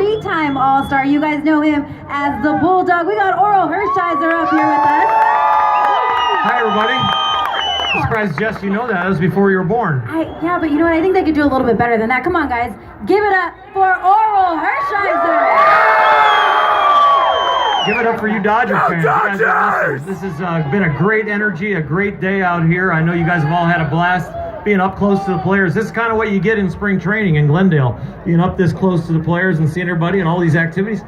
three-time All-Star. You guys know him as the Bulldog. We got Orel Hershiser up here with us. Hi, everybody. I'm surprised, Jess, you know that. That was before you were born. Yeah, but you know what? I think they could do a little bit better than that. Come on, guys. Give it up for Orel Hershiser. Give it up for you Dodger fans. Dodgers! This has been a great energy, a great day out here. I know you guys have all had a blast being up close to the players. This is kind of what you get in spring training in Glendale. Being up this close to the players and seeing everybody and all these activities.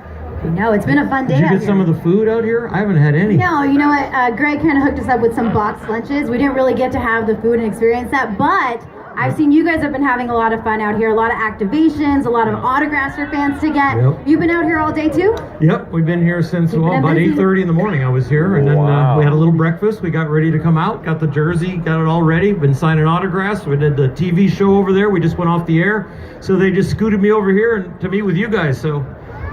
No, it's been a fun day. Did you get some of the food out here? I haven't had any. No, you know what? Greg kind of hooked us up with some boxed lunches. We didn't really get to have the food and experience that, but I've seen you guys have been having a lot of fun out here, a lot of activations, a lot of autographs for fans to get. Yep. You've been out here all day too? Yep, we've been here since about 8:30 in the morning I was here, and then we had a little breakfast. We got ready to come out, got the jersey, got it all ready, been signing autographs. We did the TV show over there. We just went off the air, so they just scooted me over here and to meet with you guys. So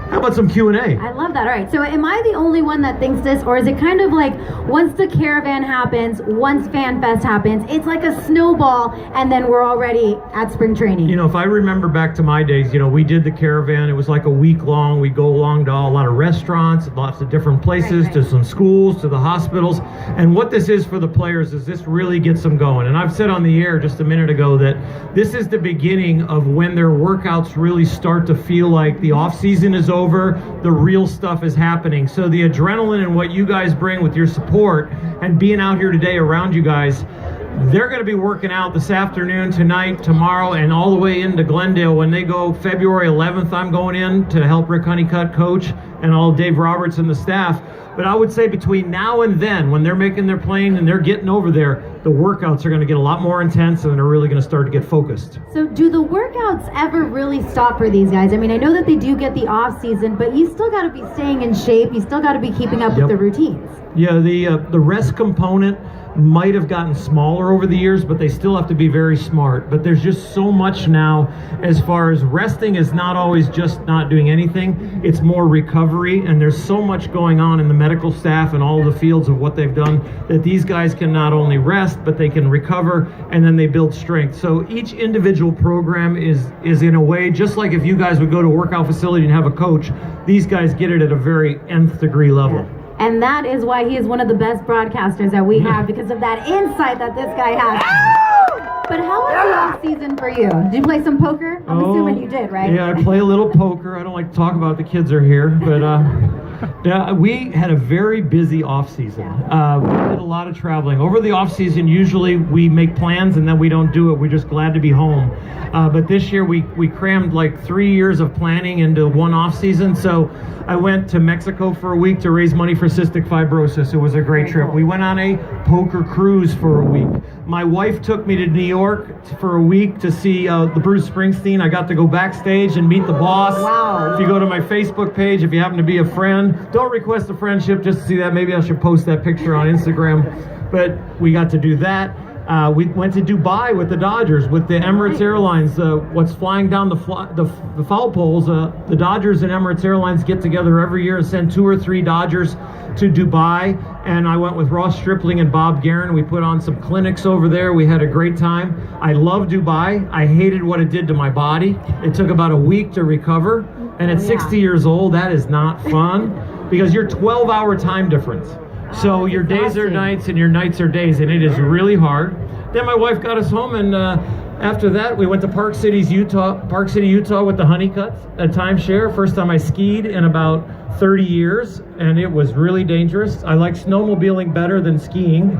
how about some Q&A? I love that. All right, so am I the only one that thinks this, or is it kind of like once the caravan happens, once FanFest happens, it's like a snowball, and then we're already at spring training? You know, if I remember back to my days, you know, we did the caravan. It was like a week long. We'd go along to a lot of restaurants, lots of different places, to some schools, to the hospitals. And what this is for the players is this really gets them going. And I've said on the air just a minute ago that this is the beginning of when their workouts really start to feel like the off season is over. The real stuff is happening. So the adrenaline and what you guys bring with your support and being out here today around you guys, they're going to be working out this afternoon, tonight, tomorrow, and all the way into Glendale. When they go February 11th, I'm going in to help Rick Honeycutt coach and all Dave Roberts and the staff. But I would say between now and then, when they're making their plane and they're getting over there, the workouts are going to get a lot more intense and they're really going to start to get focused. So do the workouts ever really stop for these guys? I mean, I know that they do get the off season, but you still got to be staying in shape. You still got to be keeping up with the routines. Yeah, the rest component might have gotten smaller over the years, but they still have to be very smart. But there's just so much now as far as resting is not always just not doing anything. It's more recovery, and there's so much going on in the medical staff and all the fields of what they've done that these guys can not only rest, but they can recover, and then they build strength. So each individual program is in a way, just like if you guys would go to a workout facility and have a coach, these guys get it at a very nth degree level. And that is why he is one of the best broadcasters that we have, because of that insight that this guy has. But how was the off season for you? Did you play some poker? I'm assuming you did, right? Yeah, I play a little poker. I don't like to talk about it. The kids are here, but yeah, we had a very busy off season. We did a lot of traveling. Over the off season, usually we make plans and then we don't do it. We're just glad to be home. But this year we crammed like 3 years of planning into one off season. So I went to Mexico for a week to raise money for cystic fibrosis. It was a great trip. We went on a poker cruise for a week. My wife took me to New York for a week to see the Bruce Springsteen. I got to go backstage and meet the boss. Wow. If you go to my Facebook page, if you happen to be a friend, don't request a friendship just to see that. Maybe I should post that picture on Instagram. But we got to do that. We went to Dubai with the Dodgers, with the Emirates Airlines. What's flying down the foul poles, the Dodgers and Emirates Airlines get together every year and send 2 or 3 Dodgers to Dubai. And I went with Ross Stripling and Bob Guerin. We put on some clinics over there. We had a great time. I love Dubai. I hated what it did to my body. It took about a week to recover. And at 60 years old, that is not fun because you're 12-hour time difference. So your days are nights and your nights are days, and it is really hard. Then my wife got us home, and after that we went to Park City, Utah with the Honeycutts, a timeshare. First time I skied in about 30 years, and it was really dangerous. I like snowmobiling better than skiing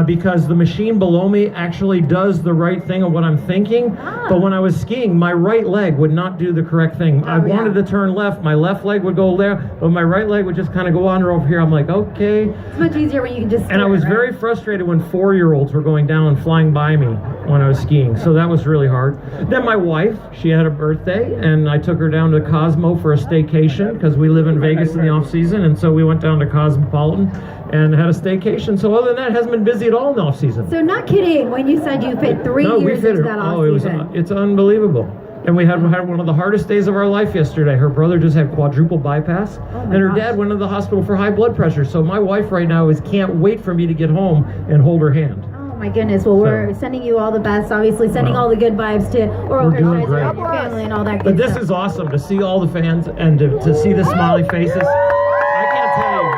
because the machine below me actually does the right thing of what I'm thinking. But when I was skiing, my right leg would not do the correct thing. I wanted to turn left, my left leg would go there, but my right leg would just kind of go on over here. I'm like, okay. It's much easier when you can just. And I was very frustrated when 4-year-olds were going down and flying by me when I was skiing. So that was really hard. Then my wife, she had a birthday, and I took her down to Cosmo for a staycation because we live in Vegas in the off season, and so we went down to Cosmopolitan and had a staycation. So other than that, it hasn't been busy at all in the off season. So not kidding when you said you fit 3 years into that off season. It's unbelievable. And we had one of the hardest days of our life yesterday. Her brother just had quadruple bypass, and her dad went to the hospital for high blood pressure. So my wife right now can't wait for me to get home and hold her hand. my goodness. Well, we're sending you all the best. Obviously, sending all the good vibes to Orel Hershiser and your family and all that good stuff. But this stuff. is awesome to see all the fans and to see the smiley faces. I can't tell you.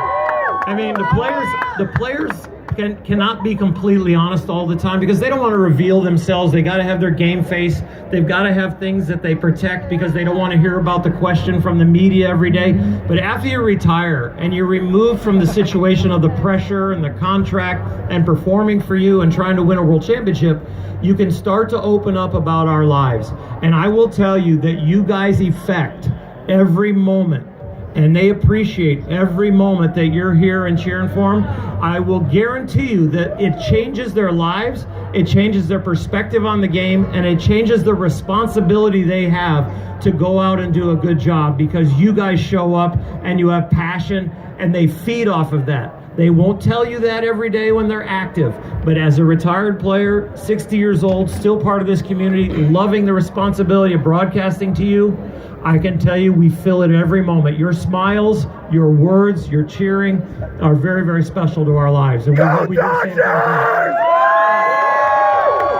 I mean, the players cannot be completely honest all the time because they don't want to reveal themselves. They got to have their game face. They've got to have things that they protect because they don't want to hear about the question from the media every day. But after you retire and you're removed from the situation of the pressure and the contract and performing for you and trying to win a world championship, you can start to open up about our lives. And I will tell you that you guys affect every moment. And they appreciate every moment that you're here and cheering for them. I will guarantee you that it changes their lives, it changes their perspective on the game, and it changes the responsibility they have to go out and do a good job because you guys show up and you have passion and they feed off of that. They won't tell you that every day when they're active, but as a retired player, 60 years old, still part of this community, loving the responsibility of broadcasting to you, I can tell you we feel it every moment. Your smiles, your words, your cheering are very, very special to our lives. And we hope we do the same thing.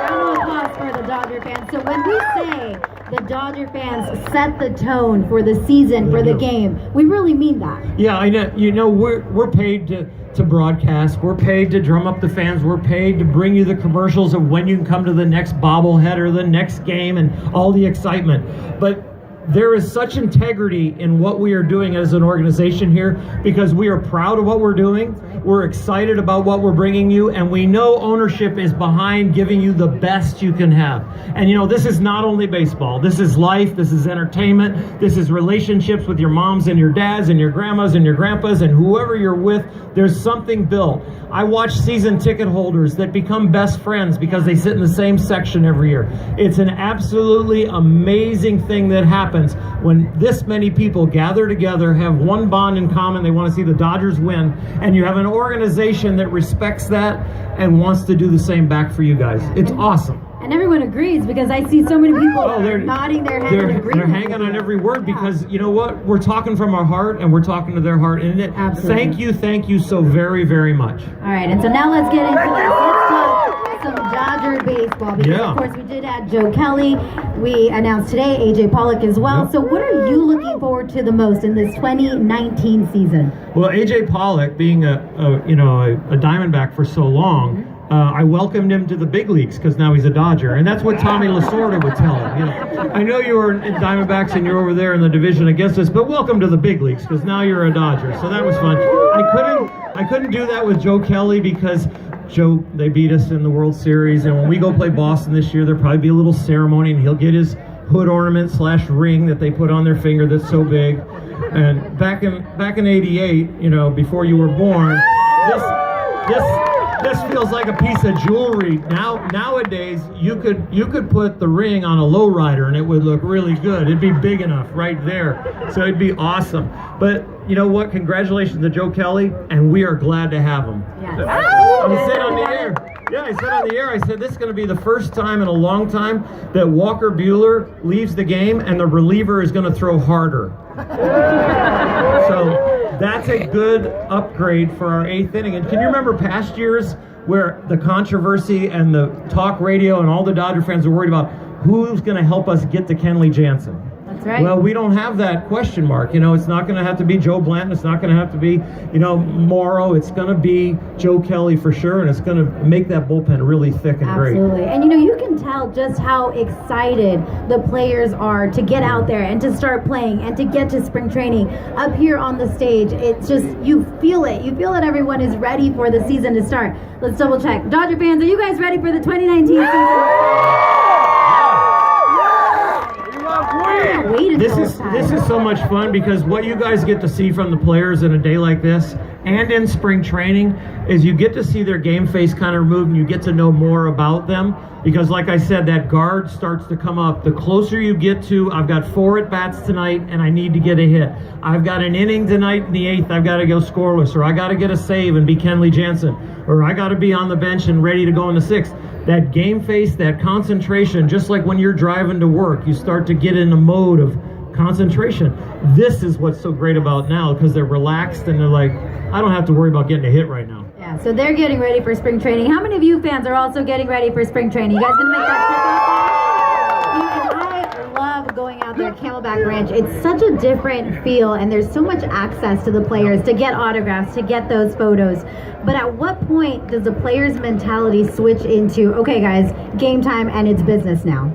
Round of applause for the Dodger fans. So when we say the Dodger fans set the tone for the season, for the game, we really mean that. Yeah, I know. You know, we're paid to broadcast. We're paid to drum up the fans. We're paid to bring you the commercials of when you can come to the next bobblehead or the next game and all the excitement. But there is such integrity in what we are doing as an organization here because we are proud of what we're doing. We're excited about what we're bringing you, and we know ownership is behind giving you the best you can have. And you know, this is not only baseball. This is life. This is entertainment. This is relationships with your moms and your dads and your grandmas and your grandpas and whoever you're with. There's something built. I watch season ticket holders that become best friends because they sit in the same section every year. It's an absolutely amazing thing that happens when this many people gather together, have one bond in common. They want to see the Dodgers win, and you have an organization that respects that and wants to do the same back for you guys. It's awesome. And everyone agrees because I see so many people they're nodding their head in agreement. They're hanging on every word because you know what? We're talking from our heart and we're talking to their heart. And Absolutely. Thank you so very, very much. All right, and so now let's get into it. Let's talk some Dodger baseball because of course we did add Joe Kelly. We announced today AJ Pollock as well. Yep. So what are you looking forward to the most in this 2019 season? Well, AJ Pollock being a Diamondback for so long. I welcomed him to the big leagues because now he's a Dodger, and that's what Tommy Lasorda would tell him. You know, I know you were in Diamondbacks and you're over there in the division against us, but welcome to the big leagues because now you're a Dodger. So that was fun. I couldn't do that with Joe Kelly because they beat us in the World Series, and when we go play Boston this year, there'll probably be a little ceremony, and he'll get his hood ornament / ring that they put on their finger that's so big. And back in '88, you know, before you were born, this feels like a piece of jewelry. Nowadays, you could put the ring on a lowrider and it would look really good. It'd be big enough right there. So it'd be awesome. But you know what? Congratulations to Joe Kelly, and we are glad to have him. Yes. I said on the air. Yeah, I said on the air, I said this is going to be the first time in a long time that Walker Buehler leaves the game and the reliever is going to throw harder. So that's a good upgrade for our 8th inning. And can you remember past years where the controversy and the talk radio and all the Dodger fans were worried about who's going to help us get to Kenley Jansen? That's right. Well, we don't have that question mark. You know, it's not going to have to be Joe Blanton. It's not going to have to be, you know, Morrow. It's going to be Joe Kelly for sure, and it's going to make that bullpen really thick and great. Absolutely. And you know, you can tell just how excited the players are to get out there and to start playing and to get to spring training up here on the stage. It's just, you feel it. You feel that everyone is ready for the season to start. Let's double check. Dodger fans, are you guys ready for the 2019 season? This is so much fun because what you guys get to see from the players in a day like this and in spring training is you get to see their game face kind of removed and you get to know more about them because like I said, that guard starts to come up. The closer you get to, I've got 4 at-bats tonight and I need to get a hit. I've got an inning tonight in the 8th, I've got to go scoreless, or I got to get a save and be Kenley Jansen, or I got to be on the bench and ready to go in the 6th. That game face, that concentration, just like when you're driving to work, you start to get in a mode of concentration. This is what's so great about now because they're relaxed and they're like, I don't have to worry about getting a hit right now. Yes. Yeah, so they're getting ready for spring training. How many of you fans are also getting ready for spring training? You guys gonna make that trip out there? And I love going out there at Camelback Ranch. It's such a different feel, and there's so much access to the players to get autographs, to get those photos. But at what point does the player's mentality switch into, okay guys, game time and it's business now?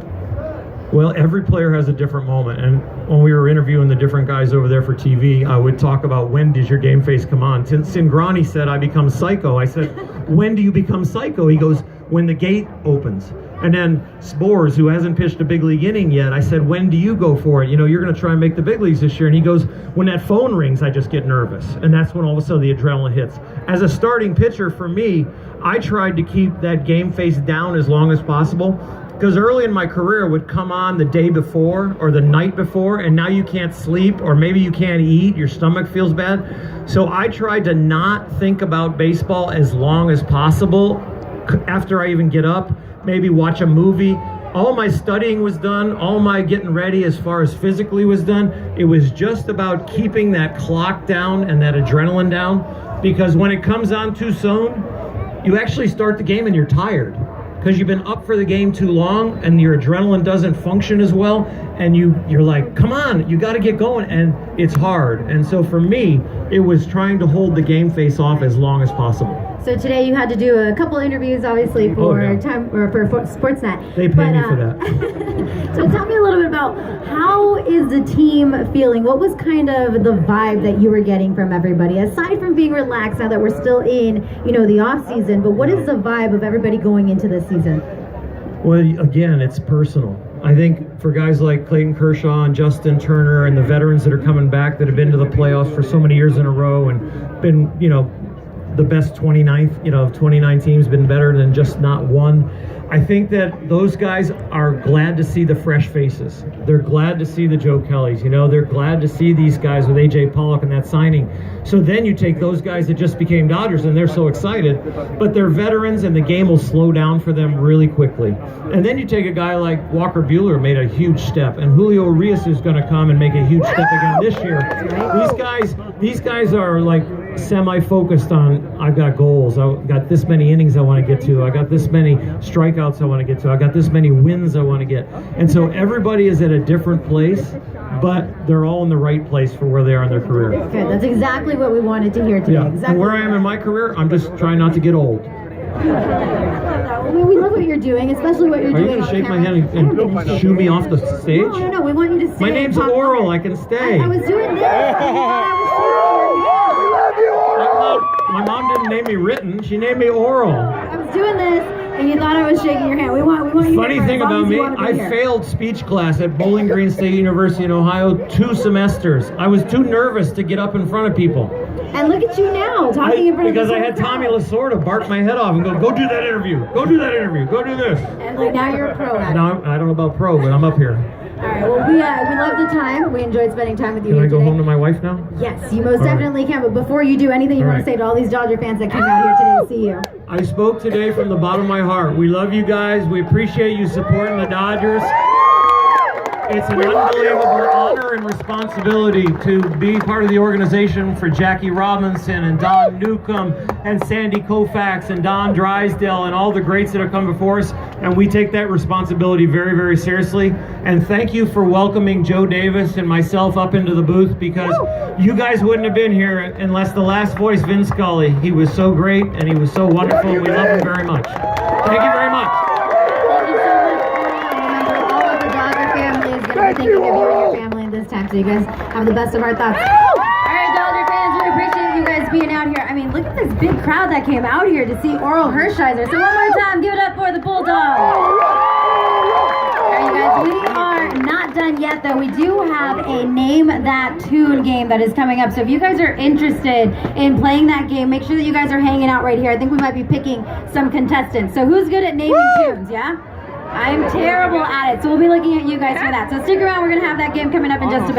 Well, every player has a different moment, and when we were interviewing the different guys over there for TV, I would talk about, when does your game face come on? Singrani said, I become psycho. I said, when do you become psycho? He goes, when the gate opens. And then Spores, who hasn't pitched a big league inning yet, I said, when do you go for it? You know, you're going to try and make the big leagues this year. And he goes, when that phone rings, I just get nervous. And that's when all of a sudden the adrenaline hits. As a starting pitcher for me, I tried to keep that game face down as long as possible. Because early in my career, it would come on the day before or the night before, and now you can't sleep, or maybe you can't eat, your stomach feels bad. So I tried to not think about baseball as long as possible after I even get up, maybe watch a movie. All my studying was done, all my getting ready as far as physically was done. It was just about keeping that clock down and that adrenaline down, because when it comes on too soon, you actually start the game and you're tired. Because you've been up for the game too long and your adrenaline doesn't function as well, and you're like, come on, you got to get going, and it's hard. And so for me, it was trying to hold the game face off as long as possible. So today you had to do a couple interviews, obviously, for Sportsnet. They pay me for that. So tell me a little bit about, how is the team feeling? What was kind of the vibe that you were getting from everybody, aside from being relaxed now that we're still in, the off season? But what is the vibe of everybody going into this season? Well, again, it's personal. I think for guys like Clayton Kershaw and Justin Turner and the veterans that are coming back that have been to the playoffs for so many years in a row and been, the best 29 teams, been better than just not one. I think that those guys are glad to see the fresh faces. They're glad to see the Joe Kellys. They're glad to see these guys with A.J. Pollock and that signing. So then you take those guys that just became Dodgers and they're so excited, but they're veterans and the game will slow down for them really quickly. And then you take a guy like Walker Buehler, made a huge step, and Julio Urias is going to come and make a huge step again this year. These guys are like semi-focused on, I've got goals, I've got this many innings I want to get to, I got this many strikeouts I want to get to, I got this many wins I want to get. And so everybody is at a different place, but they're all in the right place for where they are in their career. Good, that's exactly what we wanted to hear today. Yeah. Exactly. And where I am in my career, I'm just trying not to get old. We love what you're doing, especially what you're doing. Are you going to shake my hand and shoo me off the stage? No, we want you to stay. My name's Orel, I can stay. I was doing this. My mom didn't name me Written, she named me Orel. I was doing this, and you thought I was shaking your hand. We want you. Funny thing about me, I failed speech class at Bowling Green State University in Ohio 2 semesters. I was too nervous to get up in front of people. And look at you now, talking in front of because I had Tommy Lasorda bark my head off and go do that interview, go do that interview, go do this. And now you're a pro at it. No, I don't know about pro, but I'm up here. All right, well, we love the time. We enjoyed spending time with you here today. Can I go today. home to my wife now? Yes, you most definitely can. But before you do, anything you want to say to all these Dodger fans that came out here today to see you? I spoke today from the bottom of my heart. We love you guys. We appreciate you supporting the Dodgers. It's an unbelievable honor and responsibility to be part of the organization for Jackie Robinson and Don Newcomb and Sandy Koufax and Don Drysdale and all the greats that have come before us. And we take that responsibility very, very seriously. And thank you for welcoming Joe Davis and myself up into the booth, because you guys wouldn't have been here unless the last voice, Vin Scully. He was so great and he was so wonderful. We love him very much. Thank you very much. Thinking of you and your family this time, so you guys have the best of our thoughts. All right, Dodger fans, we appreciate you guys being out here. I mean, look at this big crowd that came out here to see Orel Hershiser. So one more time, give it up for the Bulldog. All right, you guys, we are not done yet, though. We do have a Name That Tune game that is coming up. So if you guys are interested in playing that game, make sure that you guys are hanging out right here. I think we might be picking some contestants. So who's good at naming tunes, yeah? I'm terrible at it, so we'll be looking at you guys for that. So stick around, we're going to have that game coming up in just a bit.